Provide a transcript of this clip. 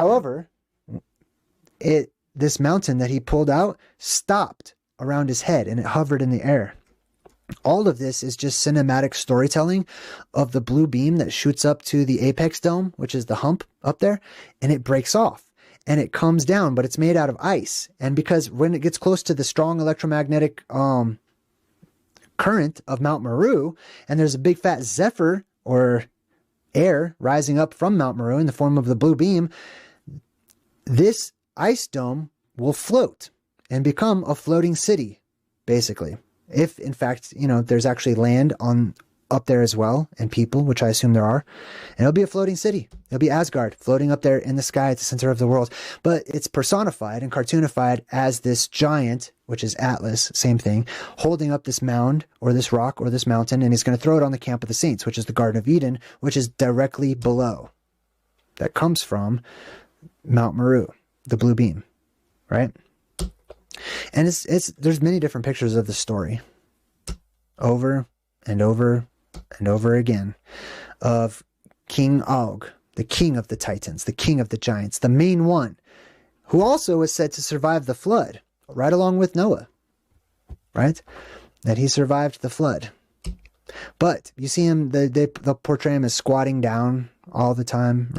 However, this mountain that he pulled out stopped around his head and it hovered in the air. All of this is just cinematic storytelling of the blue beam that shoots up to the apex dome, which is the hump up there, and it breaks off and it comes down, but it's made out of ice. And because when it gets close to the strong electromagnetic current of Mount Meru, and there's a big fat zephyr or air rising up from Mount Meru in the form of the blue beam, this ice dome will float and become a floating city, basically. If, in fact, you know, there's actually land on up there as well, and people, which I assume there are, and it'll be a floating city. It'll be Asgard, floating up there in the sky at the center of the world. But it's personified and cartoonified as this giant, which is Atlas, same thing, holding up this mound or this rock or this mountain, and he's going to throw it on the Camp of the Saints, which is the Garden of Eden, which is directly below. That comes from Mount Meru, the blue beam, right? And there's many different pictures of the story over and over and over again of King Og, the king of the Titans, the king of the giants, the main one, who also was said to survive the flood, right along with Noah, right? That he survived the flood. But you see him, they'll portray him as squatting down all the time, right?